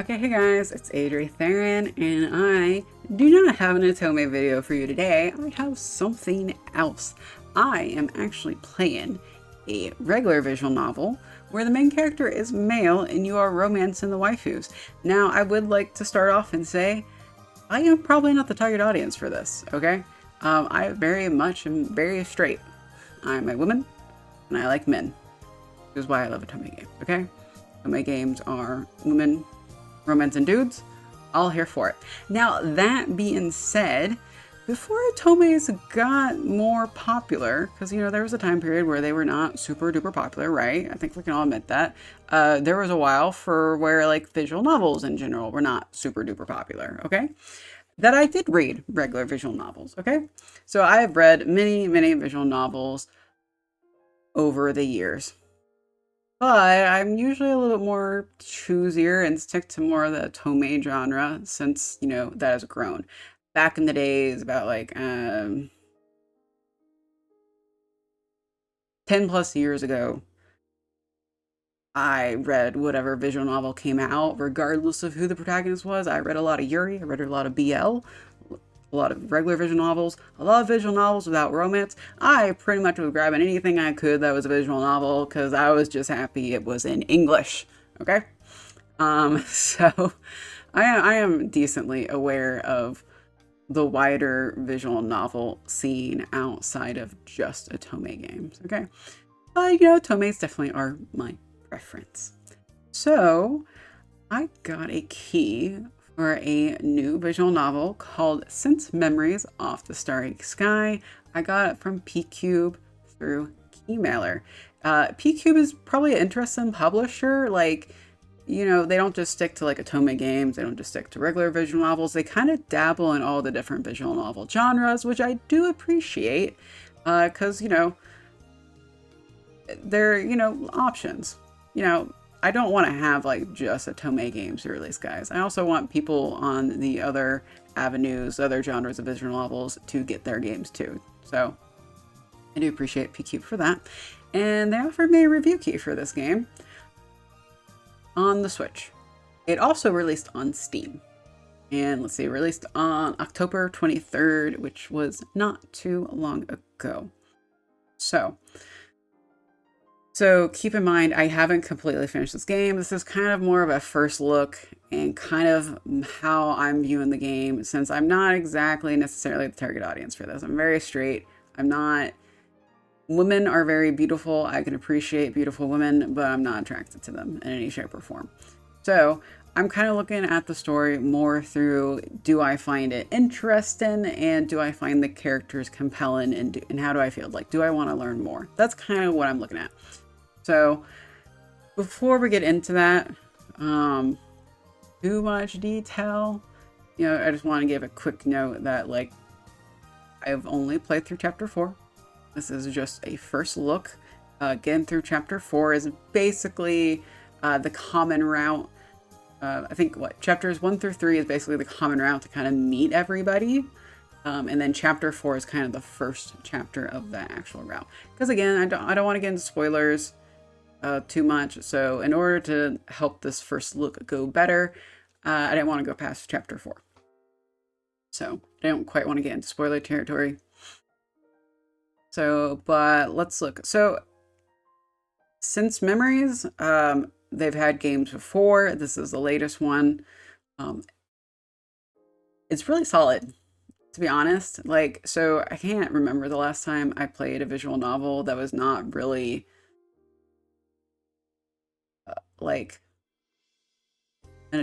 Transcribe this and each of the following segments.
Okay, hey guys, it's Adri Theron, and I do not have an Otome video for you today. I have something else. I am actually playing a regular visual novel where the main character is male and you are romancing the waifus. Now, I would like to start off and say, I am probably not the target audience for this, okay? I very much am very straight. I'm a woman, and I like men. Which is why I love Otome games, okay? Otome games are women romance and dudes, all here for it. Now, that being said, before Otomes got more popular, because, there was a time period where they were not super duper popular, right? I think we can all admit that. There was a while for where, visual novels in general were not super duper popular, okay? That I did read regular visual novels, okay? So I have read many, many visual novels over the years. But I'm usually a little bit more choosier and stick to more of the Otome genre since, that has grown. Back in the days, about 10 plus years ago, I read whatever visual novel came out, regardless of who the protagonist was. I read a lot of Yuri, I read a lot of BL, a lot of regular visual novels, a lot of visual novels without romance. I pretty much was grabbing anything I could that was a visual novel because I was just happy it was in English. Okay, so I am decently aware of the wider visual novel scene outside of just Otome games. Okay, but Otomes definitely are my preference. So I got a key for a new visual novel called Since Memories Off the Starry Sky. I got it from PQube through Keymailer. PQube is probably an interesting publisher. They don't just stick to Otome games. They don't just stick to regular visual novels. They kind of dabble in all the different visual novel genres, which I do appreciate because, they're, options. I don't want to have just Otome games to release, guys. I also want people on the other avenues, other genres of visual novels to get their games too. So I do appreciate PQube for that. And they offered me a review key for this game on the Switch. It also released on Steam. And let's see, released on October 23rd, which was not too long ago. So keep in mind, I haven't completely finished this game. This is kind of more of a first look and kind of how I'm viewing the game, since I'm not exactly necessarily the target audience for this. I'm very straight. Women are very beautiful. I can appreciate beautiful women, but I'm not attracted to them in any shape or form. So I'm kind of looking at the story more through, do I find it interesting, and do I find the characters compelling, and how do I feel? Do I want to learn more? That's kind of what I'm looking at. So before we get into that, too much detail, I just want to give a quick note that I've only played through chapter 4. This is just a first look. Getting through chapter 4 is basically the common route. I think chapters 1 through 3 is basically the common route to kind of meet everybody. And then chapter 4 is kind of the first chapter of that actual route. Because again, I don't want to get into spoilers too much. So in order to help this first look go better, I didn't want to go past chapter 4. So I don't quite want to get into spoiler territory. So, but let's look. So Since Memories, they've had games before. This is the latest one. It's really solid, to be honest. So I can't remember the last time I played a visual novel that was not really an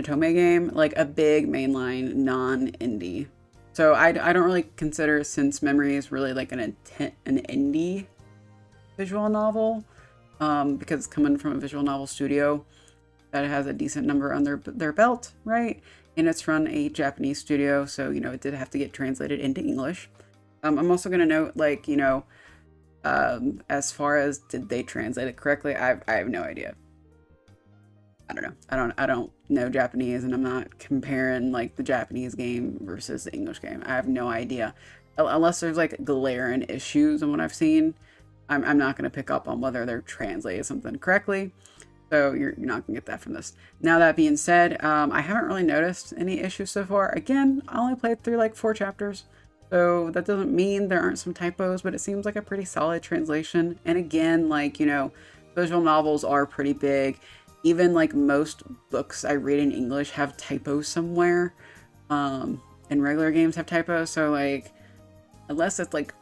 Otome game, a big mainline non-indie. So I don't really consider Since Memories really an indie visual novel, because it's coming from a visual novel studio that has a decent number on their belt, right? And it's from a Japanese studio, so it did have to get translated into English. I'm also gonna note, as far as did they translate it correctly, I have no idea. I don't know. I don't know Japanese, and I'm not comparing the Japanese game versus the English game. I have no idea. Unless there's glaring issues in what I've seen, I'm not going to pick up on whether they're translating something correctly. So you're not gonna get that from this. Now that being said, I haven't really noticed any issues so far. Again, I only played through like 4 chapters. So that doesn't mean there aren't some typos, but it seems like a pretty solid translation. And again, like, you know, visual novels are pretty big. Even like most books I read in English have typos somewhere. And regular games have typos. So like, unless it's like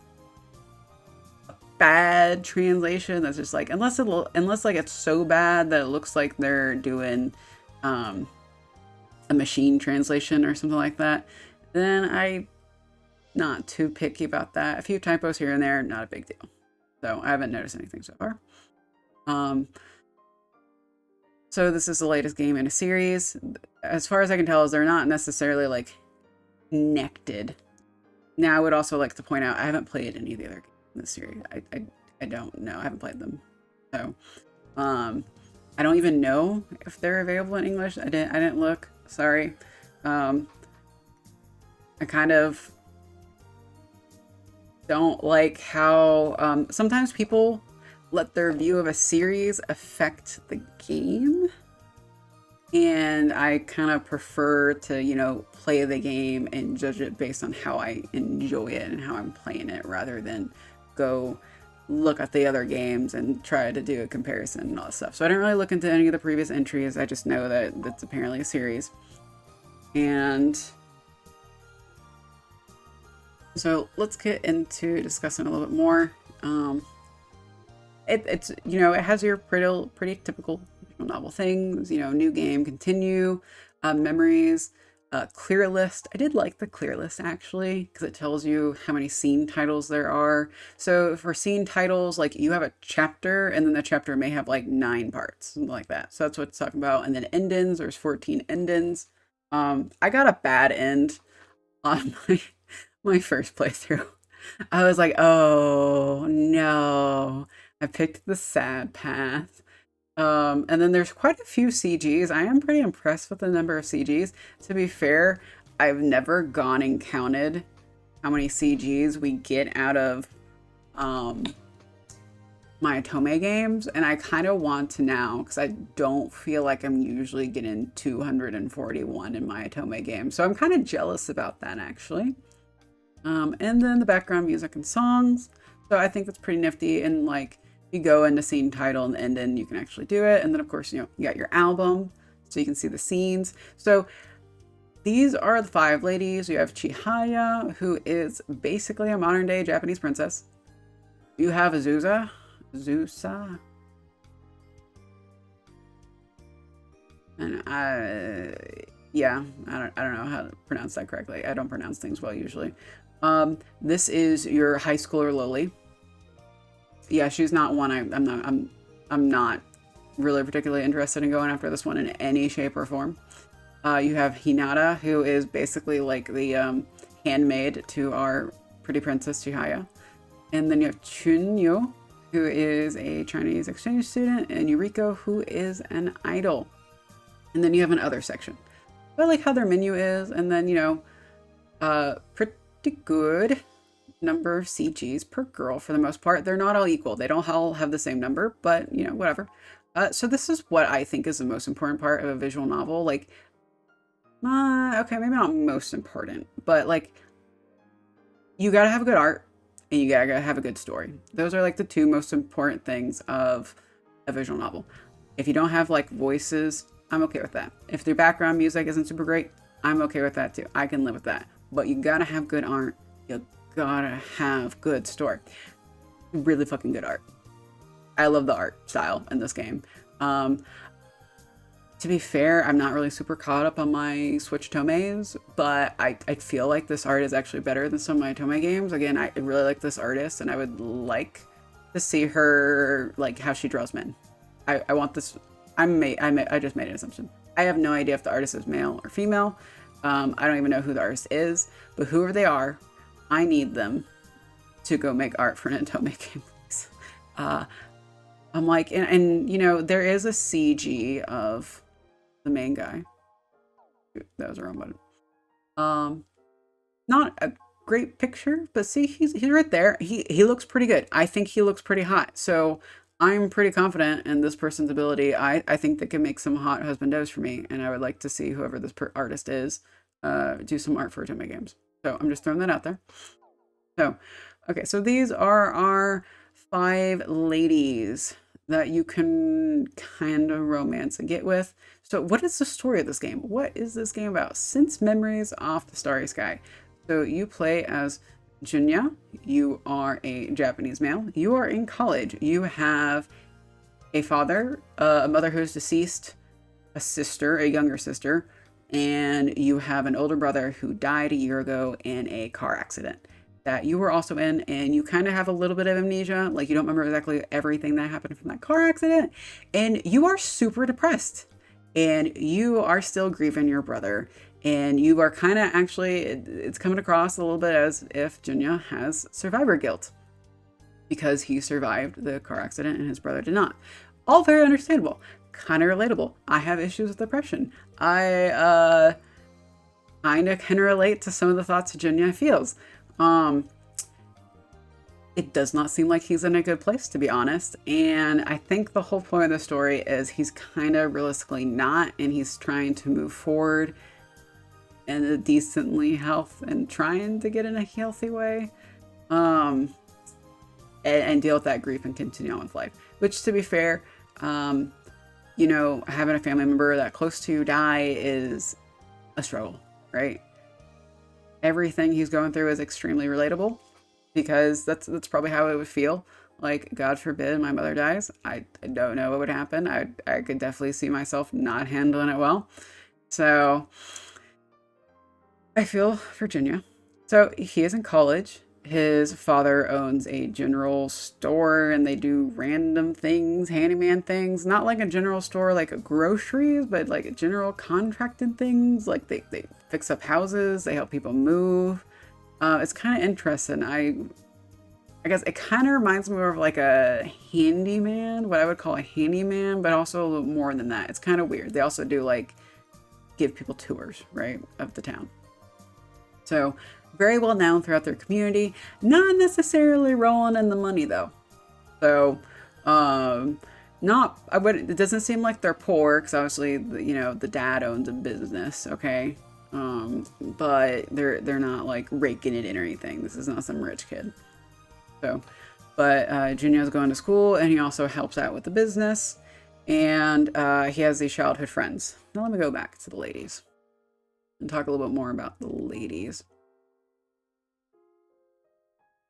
bad translation that's just like, unless like it's so bad that it looks like they're doing a machine translation or something like that, then I not too picky about that. A few typos here and there, not a big deal. So I haven't noticed anything so far. So this is the latest game in a series. As far as I can tell, is they're not necessarily like connected. Now I would also like to point out I haven't played any of the other games in this series. I don't know. I haven't played them. So I don't even know if they're available in English. I didn't look. Sorry. I kind of don't like how sometimes people let their view of a series affect the game. And I kind of prefer to, you know, play the game and judge it based on how I enjoy it and how I'm playing it, rather than go look at the other games and try to do a comparison and all that stuff. So I didn't really look into any of the previous entries. I just know that that's apparently a series. And so let's get into discussing a little bit more. It's, you know, it has your pretty typical novel things, you know, new game, continue, memories, clear list. I did like the clear list actually, because it tells you how many scene titles there are. So for scene titles, like you have a chapter and then the chapter may have like 9 parts, something like that. So that's what it's talking about. And then endings, there's 14 endings. I got a bad end on my first playthrough. I was like, oh no, I picked the sad path. And then there's quite a few CGs. I am pretty impressed with the number of CGs. To be fair, I've never gone and counted how many CGs we get out of my Otome games, and I kind of want to now, because I don't feel like I'm usually getting 241 in my Otome game. So I'm kind of jealous about that actually. And then the background music and songs. So I think that's pretty nifty, and like you go into scene title and end, and you can actually do it. And then of course, you know, you got your album, so you can see the scenes. So these are the 5 ladies. You have Chihaya, who is basically a modern day Japanese princess. You have Zusa. And yeah, I don't know how to pronounce that correctly. I don't pronounce things well usually. This is your high schooler Lily. Yeah, she's not one I'm not really particularly interested in going after this one in any shape or form. You have Hinata, who is basically like the handmaid to our pretty princess Chihaya. And then you have Chunyo, who is a Chinese exchange student, and Yuriko, who is an idol. And then you have an other section. I like how their menu is, and then, you know, pretty good number of CGs per girl for the most part. They're not all equal. They don't all have the same number, but, you know, whatever. So this is what I think is the most important part of a visual novel. Like, okay, maybe not most important, but like, you gotta have good art and you gotta have a good story. Those are like the 2 most important things of a visual novel. If you don't have like voices, I'm okay with that. If the background music isn't super great, I'm okay with that too. I can live with that. But you gotta have good art. You gotta have good story. Really fucking good art. I love the art style in this game. To be fair, I'm not really super caught up on my Switch Tomes, but I feel like this art is actually better than some of my Otome games. Again, I really like this artist, and I would like to see her, like, how she draws men. I want this. I just made an assumption. I have no idea if the artist is male or female. I don't even know who the artist is, but whoever they are, I need them to go make art for an Otome game. I'm like, and you know, there is a CG of the main guy. That was the wrong button. Not a great picture, but see, he's right there. He looks pretty good. I think he looks pretty hot. So I'm pretty confident in this person's ability. I think they can make some hot husbandos for me, and I would like to see whoever this artist is do some art for Otome games. So I'm just throwing that out there. So, okay, so these are our 5 ladies that you can kind of romance and get with. So what is the story of this game? What is this game about? Since Memories Off the Starry Sky. So you play as Junya. You are a Japanese male. You are in college. You have a father, a mother who's deceased, a sister, a younger sister, and you have an older brother who died a year ago in a car accident that you were also in, and you kind of have a little bit of amnesia, like you don't remember exactly everything that happened from that car accident, and you are super depressed, and you are still grieving your brother, and you are kind of actually, it's coming across a little bit as if Junya has survivor guilt because he survived the car accident and his brother did not. All very understandable, kind of relatable. I have issues with depression. I kind of can relate to some of the thoughts Junya feels. It does not seem like he's in a good place, to be honest. And I think the whole point of the story is he's kind of realistically not, and he's trying to move forward in a decently health and trying to get in a healthy way. And deal with that grief and continue on with life. Which, to be fair, you know, having a family member that close to die is a struggle, right? Everything he's going through is extremely relatable because that's probably how it would feel. Like, God forbid my mother dies. I don't know what would happen. I could definitely see myself not handling it well. So I feel Virginia. So he is in college. His father owns a general store and they do random things, handyman things, not like a general store like groceries, but like general contracted things. Like they fix up houses, they help people move. It's kind of interesting. I guess it kind of reminds me more of like a handyman, what I would call a handyman, but also a little more than that. It's kind of weird. They also do like give people tours, right, of the town. So very well known throughout their community, not necessarily rolling in the money though. So, it doesn't seem like they're poor because obviously, you know, the dad owns a business, okay? But they're not like raking it in or anything. This is not some rich kid. So, but Junyo's going to school and he also helps out with the business, and he has these childhood friends. Now let me go back to the ladies and talk a little bit more about the ladies.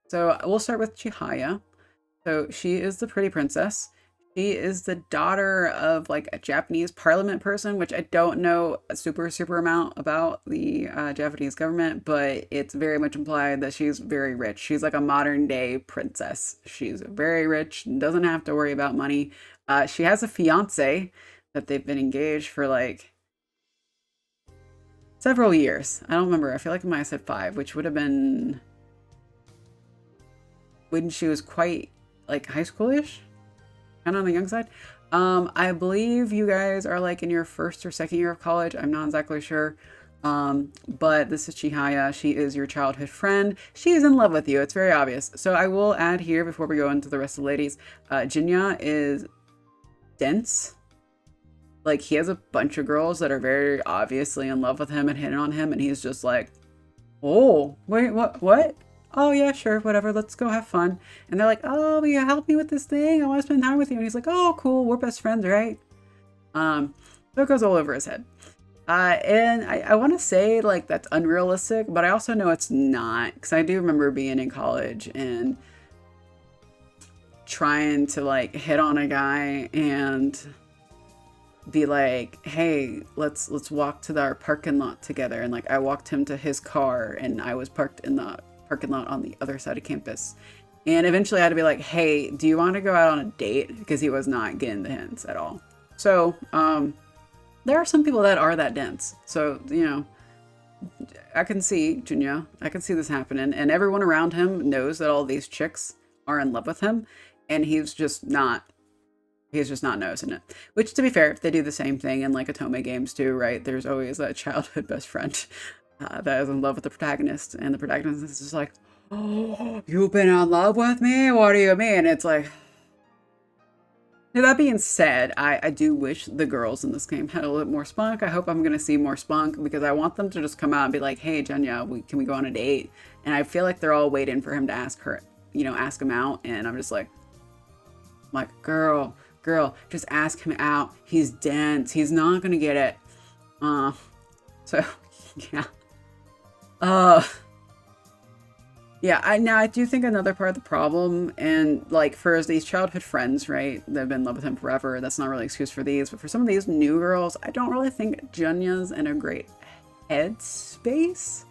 So we'll start with Chihaya. So she is the pretty princess. She is the daughter of like a Japanese parliament person, which I don't know a super amount about the Japanese government, but it's very much implied that she's very rich. She's like a modern day princess. She's very rich, doesn't have to worry about money. She has a fiance that they've been engaged for like several years. I don't remember. I feel like I might have said 5, which would have been when she was quite like high schoolish, kind of on the young side. I believe you guys are like in your first or second year of college. I'm not exactly sure. But this is Chihaya. She is your childhood friend. She is in love with you. It's very obvious. So I will add here before we go into the rest of the ladies, Jinya is dense. Like he has a bunch of girls that are very obviously in love with him and hitting on him, and he's just like, oh, wait, what? Oh yeah, sure, whatever, let's go have fun. And they're like, oh, will you help me with this thing? I want to spend time with you. And he's like, oh, cool, we're best friends, right? So it goes all over his head. And I want to say like that's unrealistic, but I also know it's not, because I do remember being in college and trying to like hit on a guy and be like, hey, let's walk to our parking lot together. And like I walked him to his car and I was parked in the parking lot on the other side of campus, and eventually I had to be like, hey, do you want to go out on a date? Because he was not getting the hints at all. So there are some people that are that dense, so you know, I can see Junya, I can see this happening, and everyone around him knows that all these chicks are in love with him, and he's just not noticing it. Which, to be fair, they do the same thing in like Otome games too, right? There's always a childhood best friend that is in love with the protagonist, and the protagonist is just like, oh, you've been in love with me? What do you mean? It's like, that being said, I do wish the girls in this game had a little bit more spunk. I hope I'm going to see more spunk because I want them to just come out and be like, hey, Jenya, can we go on a date? And I feel like they're all waiting for him to ask her, ask him out. And I'm just like, girl, just ask him out. He's dense. He's not going to get it. So, yeah. Yeah, I do think another part of the problem, and like for these childhood friends, right, they've been in love with him forever. That's not really an excuse for these, but for some of these new girls, I don't really think Junya's in a great headspace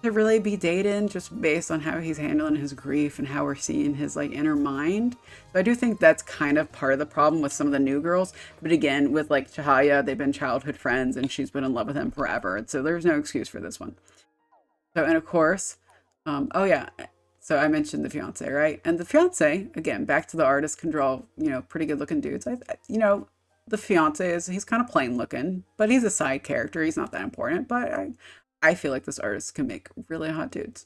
to really be dating, just based on how he's handling his grief and how we're seeing his like inner mind. So I do think that's kind of part of the problem with some of the new girls. But again, with like Chihaya, they've been childhood friends, and she's been in love with him forever. So there's no excuse for this one. So, and of course. Oh yeah, so I mentioned the fiance, right? And the fiance, again, back to the artist can draw, pretty good looking dudes. The fiance he's kind of plain looking, but he's a side character. He's not that important, but I feel like this artist can make really hot dudes.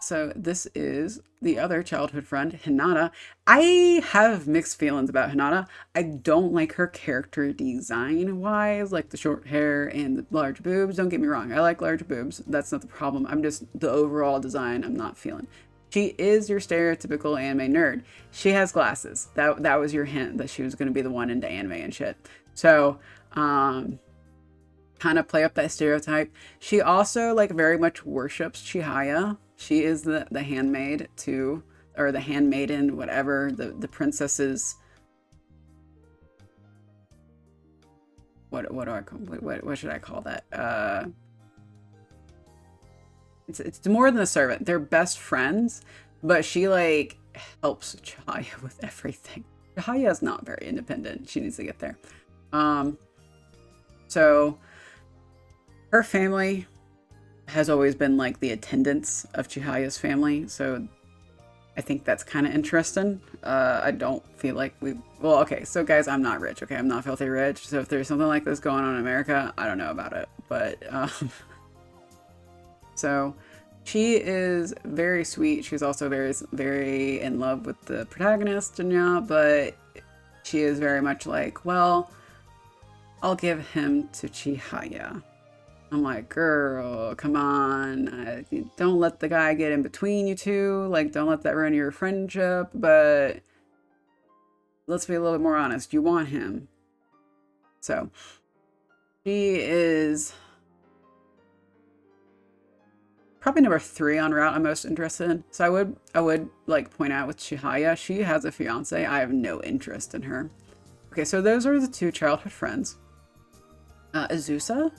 So this is the other childhood friend, Hinata. I have mixed feelings about Hinata. I don't like her character design wise, like the short hair and the large boobs. Don't get me wrong. I like large boobs. That's not the problem. I'm just the overall design I'm not feeling. She is your stereotypical anime nerd. She has glasses. That was your hint that she was going to be the one into anime and shit. So, kind of play up that stereotype. She also like very much worships Chihaya. She is the handmaid to, or the handmaiden, whatever, the princess's, what do I call, what should I call that? It's more than a servant. They're best friends, but she like helps Chihaya with everything. Chihaya is not very independent. She needs to get there. So her family has always been like the attendants of Chihaya's family, so I think that's kind of interesting. I don't feel like okay, so guys, I'm not rich, okay? I'm not filthy rich, so if there's something like this going on in America, I don't know about it, but, so she is very sweet. She's also very, very in love with the protagonist, Jenya, but she is very much like, well, I'll give him to Chihaya. I'm like, girl, come on. Don't let the guy get in between you two. Like, don't let that ruin your friendship. But let's be a little bit more honest. You want him. So, she is probably number 3 on route I'm most interested in. So I would like point out with Chihaya, she has a fiance. I have no interest in her. Okay, so those are the 2 childhood friends. Azusa.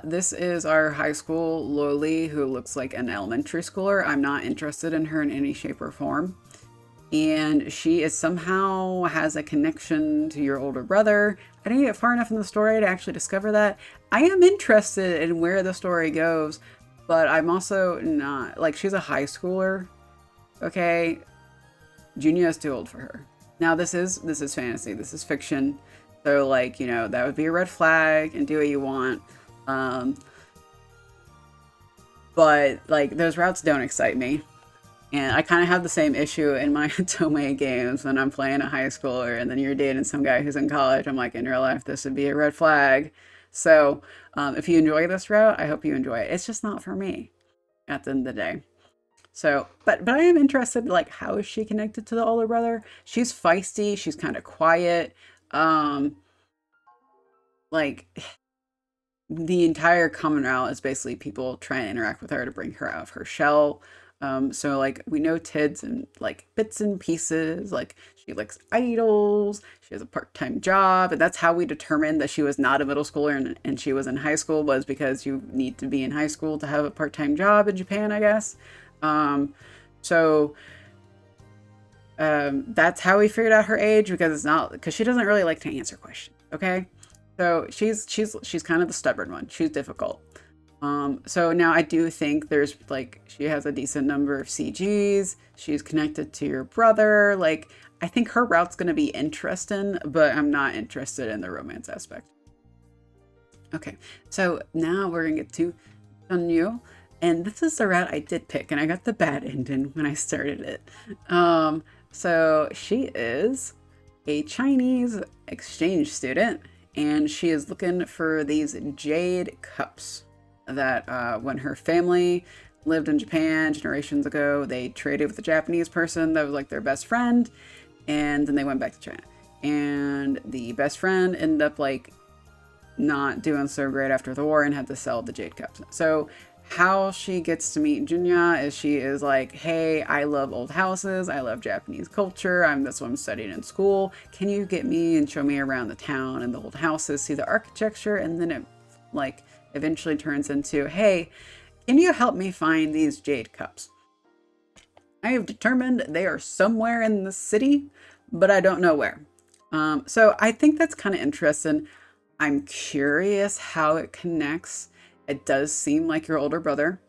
This is our high school loli who looks like an elementary schooler. I'm not interested in her in any shape or form. And she is somehow has a connection to your older brother. I didn't get far enough in the story to actually discover that. I am interested in where the story goes, but I'm also not, like, she's a high schooler. Okay. Junya is too old for her. Now this is fantasy. This is fiction. So like, that would be a red flag and do what you want. But like those routes don't excite me, and I kind of have the same issue in my Otome games when I'm playing a high schooler and then you're dating some guy who's in college. I'm like, in real life this would be a red flag. So if you enjoy this route, I hope you enjoy it. It's just not for me at the end of the day. So but I am interested, like, how is she connected to the older brother? She's feisty, she's kind of quiet, like the entire common route is basically people trying to interact with her to bring her out of her shell. So like we know Tids and like bits and pieces, like she likes idols, she has a part-time job, and that's how we determined that she was not a middle schooler and she was in high school, was because you need to be in high school to have a part-time job in Japan, I guess. That's how we figured out her age, because she doesn't really like to answer questions, okay? So she's kind of the stubborn one. She's difficult. So now I do think there's like, she has a decent number of CGs. She's connected to your brother. Like, I think her route's going to be interesting, but I'm not interested in the romance aspect. Okay, so now we're going to get to Sunyu. And this is the route I did pick, and I got the bad ending when I started it. So she is a Chinese exchange student, and she is looking for these jade cups that when her family lived in Japan generations ago, they traded with a Japanese person that was like their best friend, and then they went back to China. And the best friend ended up like not doing so great after the war and had to sell the jade cups. So how she gets to meet Junya is she is like, hey, I love old houses. I love Japanese culture. That's what I'm studying in school. Can you get me and show me around the town and the old houses, see the architecture? And then it like eventually turns into, hey, can you help me find these jade cups? I have determined they are somewhere in the city, but I don't know where. So I think that's kind of interesting. I'm curious how it connects. It does seem like your older brother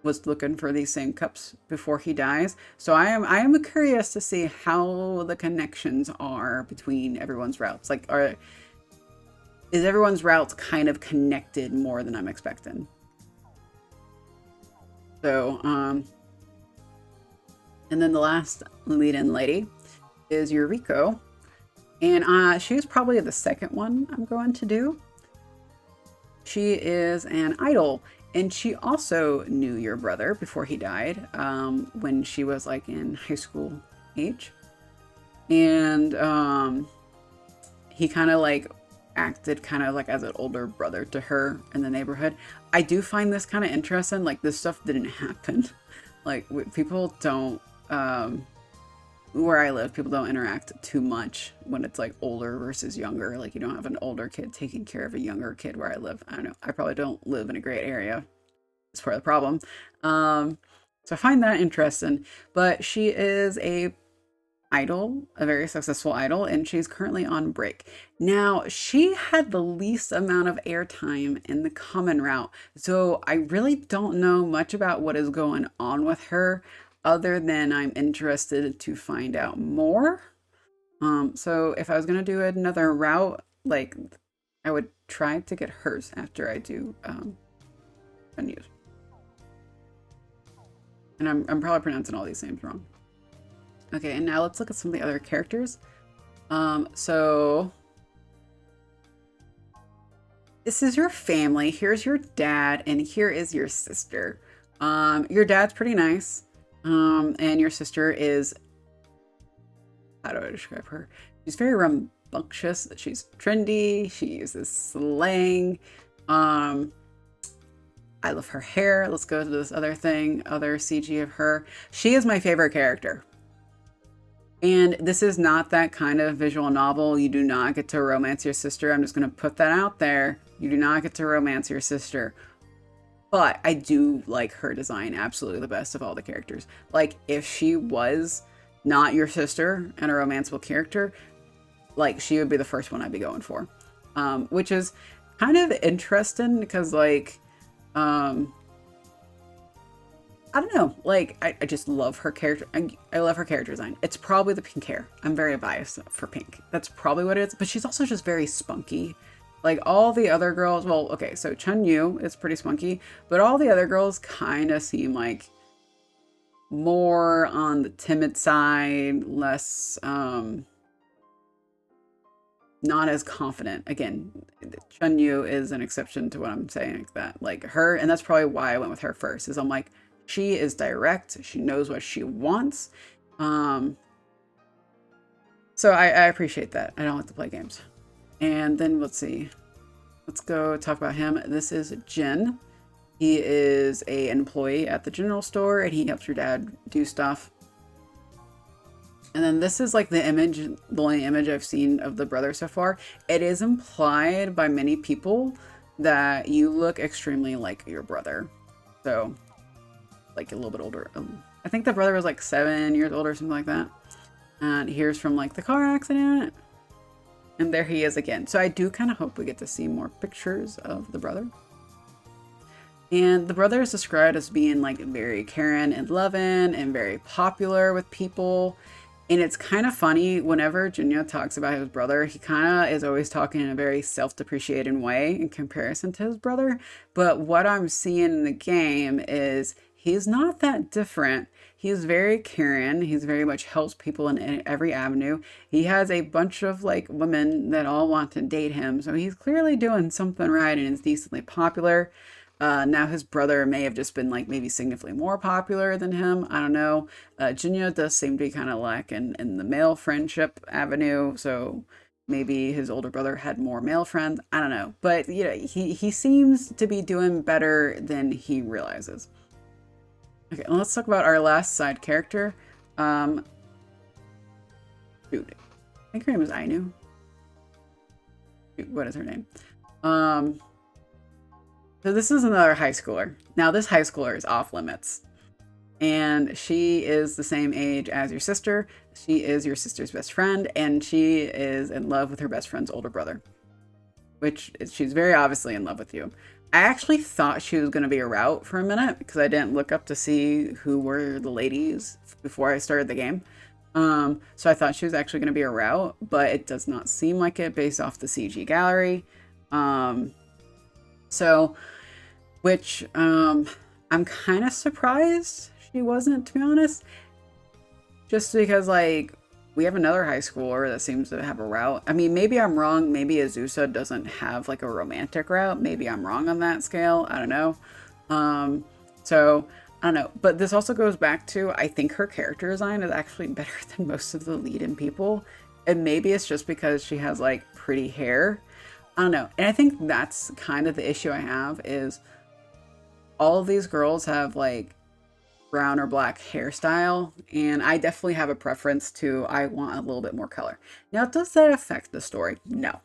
was looking for these same cups before he dies. So I am curious to see how the connections are between everyone's routes. Like, is everyone's routes kind of connected more than I'm expecting? So, and then the last lead-in lady is Yuriko. And she was probably the second one I'm going to do. She is an idol, and she also knew your brother before he died, when she was like in high school age. And he kind of like acted kind of like as an older brother to her in the neighborhood. I do find this kind of interesting. Like, this stuff didn't happen. Like, people don't, where I live, people don't interact too much when it's like older versus younger. Like, you don't have an older kid taking care of a younger kid where I live. I don't know. I probably don't live in a great area. That's part of the problem. So I find that interesting. But she is a idol, a very successful idol, and she's currently on break. Now, she had the least amount of airtime in the common route, so I really don't know much about what is going on with her, other than I'm interested to find out more. So if I was gonna do another route, like, I would try to get hers after I do venues. And I'm probably pronouncing all these names wrong. Okay, and now let's look at some of the other characters. So this is your family. Here's your dad, and here is your sister. Your dad's pretty nice. And your sister is, how do I describe her? She's very rambunctious. She's trendy. She uses slang. I love her hair. Let's go to this other thing, other CG of her. She is my favorite character. And this is not that kind of visual novel. You do not get to romance your sister. I'm just going to put that out there. You do not get to romance your sister. But I do like her design absolutely the best of all the characters. Like, if she was not your sister and a romanceable character, like, she would be the first one I'd be going for. Which is kind of interesting because, like, I don't know, like, I just love her character. I love her character design. It's probably the pink hair. I'm very biased for pink. That's probably what it is. But she's also just very spunky. Like, all the other girls, well, okay, so Chun Yu is pretty spunky, but all the other girls kind of seem like more on the timid side, less, not as confident. Again, Chun Yu is an exception to what I'm saying, like that. Like, her, and that's probably why I went with her first, is I'm like, she is direct. She knows what she wants. So I appreciate that. I don't like to play games. And then let's see. Let's go talk about him. This is Jin. He is an employee at the general store, and he helps your dad do stuff. And then this is like the only image I've seen of the brother so far. It is implied by many people that you look extremely like your brother. So, like, a little bit older. I think the brother was like 7 years older, something like that. And here's from like the car accident. And there he is again. So I do kind of hope we get to see more pictures of the brother. And the brother is described as being like very caring and loving and very popular with people. And it's kind of funny, whenever Junya talks about his brother, he kind of is always talking in a very self-depreciating way in comparison to his brother. But what I'm seeing in the game is he's not that different. he's very caring. He's very much helps people in every avenue. He has a bunch of like women that all want to date him. So he's clearly doing something right and is decently popular. Now his brother may have just been like maybe significantly more popular than him. I don't know. Jinya does seem to be kind of lacking in the male friendship avenue. So maybe his older brother had more male friends. I don't know. But you know, he seems to be doing better than he realizes. Okay, let's talk about our last side character. Dude, I think her name is Ainu. Dude, what is her name? So this is another high schooler. Now this high schooler is off limits. And she is the same age as your sister. She is your sister's best friend, and she is in love with her best friend's older brother. Which she's very obviously in love with you. I actually thought she was going to be a route for a minute because I didn't look up to see who were the ladies before I started the game. So I thought she was actually going to be a route, but it does not seem like it based off the CG gallery. Which I'm kind of surprised she wasn't, to be honest. Just because, like, we have another high schooler that seems to have a route. I mean, maybe I'm wrong. Maybe Azusa doesn't have, like, a romantic route. Maybe I'm wrong on that scale. I don't know. So, I don't know. But this also goes back to, I think her character design is actually better than most of the lead-in people. And maybe it's just because she has, like, pretty hair. I don't know. And I think that's kind of the issue I have is all of these girls have, like, brown or black hairstyle, and I definitely have a preference to I want a little bit more color. Now, does that affect the story? No.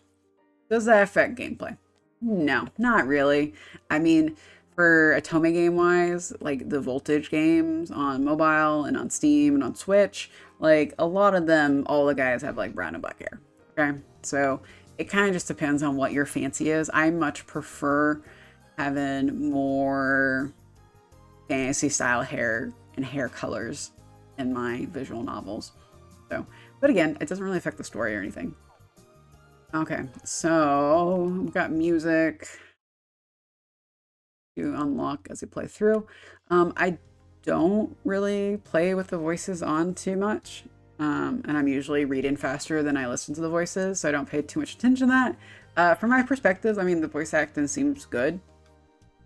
Does that affect gameplay? No, not really. I mean, for Otome game wise, like the Voltage games on mobile and on Steam and on Switch, like a lot of them, all the guys have like brown and black hair. Okay, so it kind of just depends on what your fancy is. I much prefer having more fantasy style hair and hair colors in my visual novels. So, but again, it doesn't really affect the story or anything. Okay, so we've got music to unlock as we play through. I don't really play with the voices on too much. And I'm usually reading faster than I listen to the voices, so I don't pay too much attention to that. From my perspective, I mean, the voice acting seems good.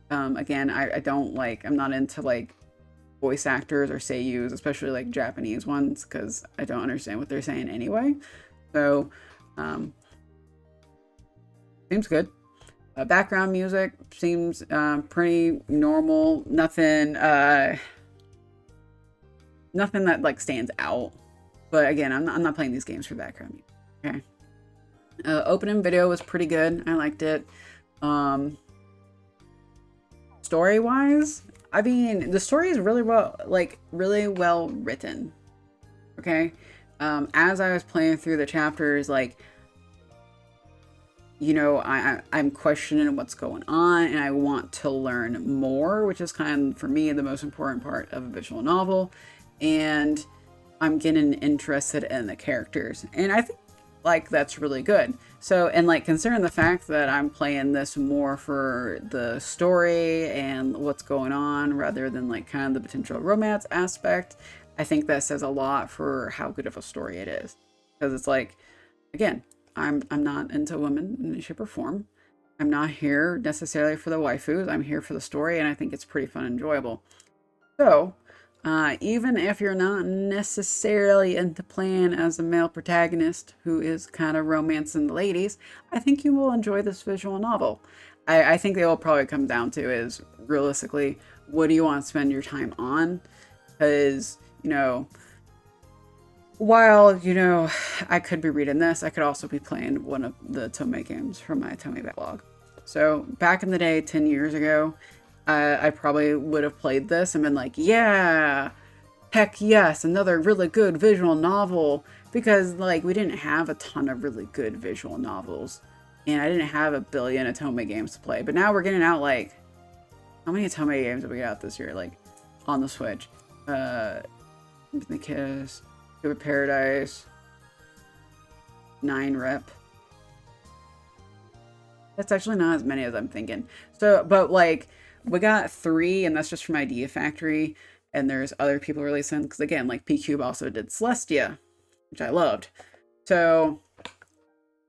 Again, I don't like, I'm not into like voice actors or seiyus, especially like Japanese ones, because I don't understand what they're saying anyway. So, seems good. Background music seems pretty normal. Nothing that like stands out. But again, I'm not playing these games for background music. Okay. Opening video was pretty good. I liked it. Story wise, I mean, the story is really well written. Okay. As I was playing through the chapters, like, you know, I'm questioning what's going on and I want to learn more, which is kind of, for me, the most important part of a visual novel. And I'm getting interested in the characters. And I think, like, that's really good. So, and like, considering the fact that I'm playing this more for the story and what's going on rather than like kind of the potential romance aspect, I think that says a lot for how good of a story it is. Because it's like, again, I'm not into women in any shape or form. I'm not here necessarily for the waifus. I'm here for the story, and I think it's pretty fun and enjoyable. So, even if you're not necessarily into playing as a male protagonist who is kind of romancing the ladies, I think you will enjoy this visual novel. I think they will probably come down to is, realistically, what do you want to spend your time on? Because, you know, while, you know, I could be reading this, I could also be playing one of the Otome games from my Otome backlog. So back in the day, 10 years ago, I probably would have played this and been like, yeah, heck yes, another really good visual novel. Because, like, we didn't have a ton of really good visual novels. And I didn't have a billion Otome games to play. But now we're getting out, like, how many Otome games have we got this year? Like, on the Switch. The Kiss, PQube Paradise, 9 Rep. That's actually not as many as I'm thinking. So, but, like, we got 3, and that's just from Idea Factory. and there's other people releasing, because again, like PQube also did Celestia, which I loved. So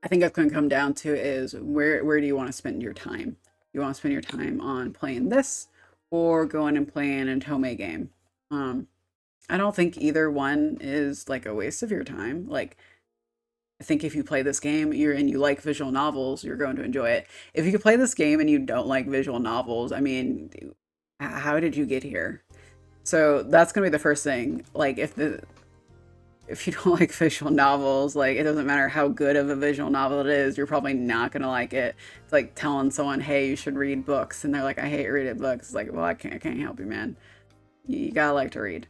I think it's going to come down to is where do you want to spend your time? You want to spend your time on playing this or going and playing an Otome game? I don't think either one is like a waste of your time. Like, I think if you play this game, you like visual novels, you're going to enjoy it. If you could play this game and you don't like visual novels, I mean, how did you get here? So that's gonna be the first thing. Like, if you don't like visual novels, like, it doesn't matter how good of a visual novel it is, you're probably not gonna like it. It's like telling someone, hey, you should read books, and they're like, I hate reading books. It's like, well, I can't help you, man. You gotta like to read.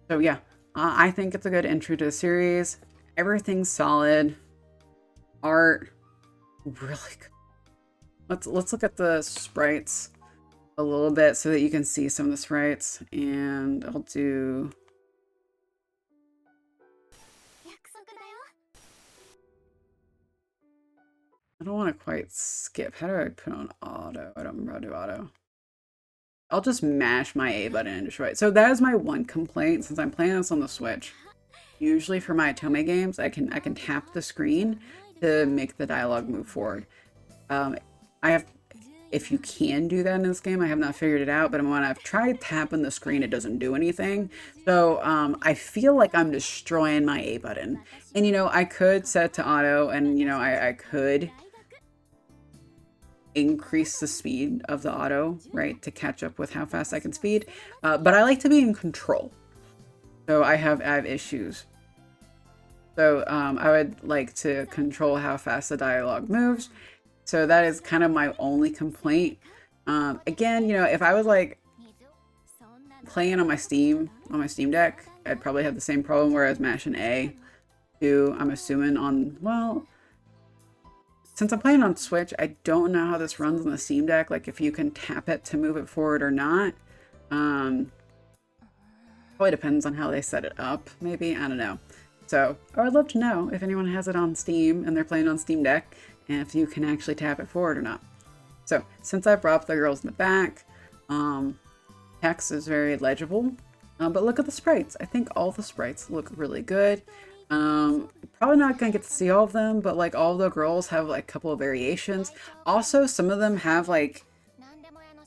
So yeah, I think it's a good intro to the series. Everything's solid. Art, really good. Let's look at the sprites a little bit so that you can see some of the sprites, and I'll do. I don't want to quite skip. How do I put on auto? I don't remember how to do auto. I'll just mash my A button and destroy it. So that is my one complaint since I'm playing this on the Switch. Usually for my Otome games, I can tap the screen to make the dialogue move forward. If you can do that in this game, I have not figured it out, but when I've tried tapping the screen, it doesn't do anything. So I feel like I'm destroying my A button. And you know, I could set it to auto, and you know, I could increase the speed of the auto, right, to catch up with how fast I can speed. But I like to be in control. So I have issues. So I would like to control how fast the dialogue moves. So that is kind of my only complaint. Again, you know, if I was like playing on my Steam Deck, I'd probably have the same problem, whereas mashing A too, I'm assuming on, well, since I'm playing on Switch, I don't know how this runs on the Steam Deck, like if you can tap it to move it forward or not. Probably depends on how they set it up, maybe, I don't know. So I would love to know if anyone has it on Steam and they're playing on Steam Deck, and if you can actually tap it forward or not. So since I brought up the girls in the back, text is very legible, but look at the sprites. I think all the sprites look really good. Probably not gonna get to see all of them, but like all the girls have like a couple of variations. Also, some of them have like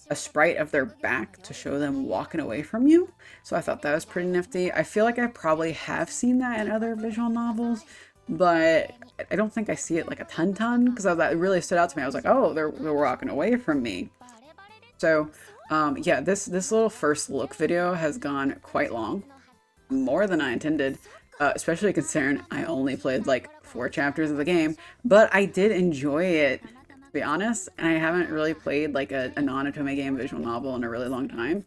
a sprite of their back to show them walking away from you. So I thought that was pretty nifty. I feel like I probably have seen that in other visual novels, but I don't think I see it like a ton, because that really stood out to me. I was like, oh, they're walking away from me. So yeah, this little first look video has gone quite long, more than I intended, especially considering I only played like 4 chapters of the game, but I did enjoy it, to be honest, and I haven't really played like a non-Otome game visual novel in a really long time,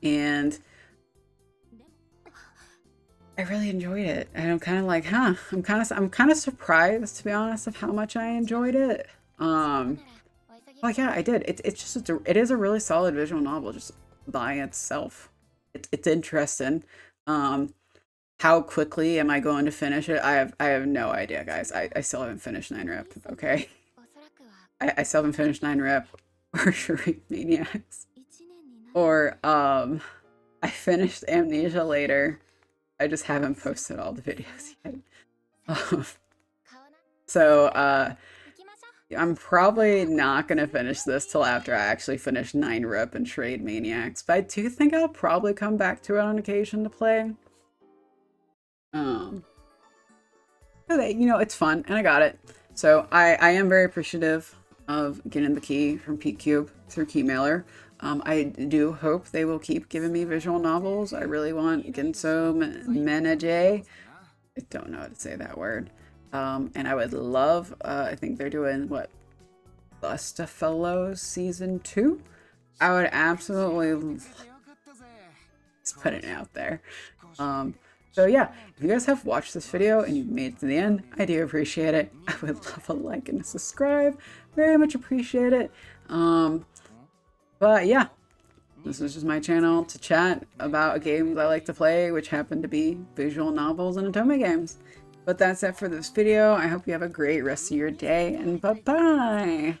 and I really enjoyed it. And I'm kind of like, huh, I'm kind of surprised, to be honest, of how much I enjoyed it. Well, yeah, I did. It is a really solid visual novel just by itself. It's interesting. How quickly am I going to finish it? I have no idea, guys. I still haven't finished 9 Rep, okay? I still haven't finished 9 Rep or Shriek Maniacs. Or I finished Amnesia later. I just haven't posted all the videos yet. So I'm probably not gonna finish this till after I actually finish 9 Rep and Trade Maniacs, but I do think I'll probably come back to it on occasion to play. But you know, it's fun, and I got it. So I am very appreciative of getting the key from PQube through Keymailer. I do hope they will keep giving me visual novels. I really want Genso Menage. I don't know how to say that word. And I would love, I think they're doing, what, Bustafellows Season 2? I would absolutely just put it out there. So yeah, if you guys have watched this video and you've made it to the end, I do appreciate it. I would love a like and a subscribe. Very much appreciate it. But yeah, this is just my channel to chat about games I like to play, which happen to be visual novels and Otome games. But that's it for this video. I hope you have a great rest of your day, and bye-bye!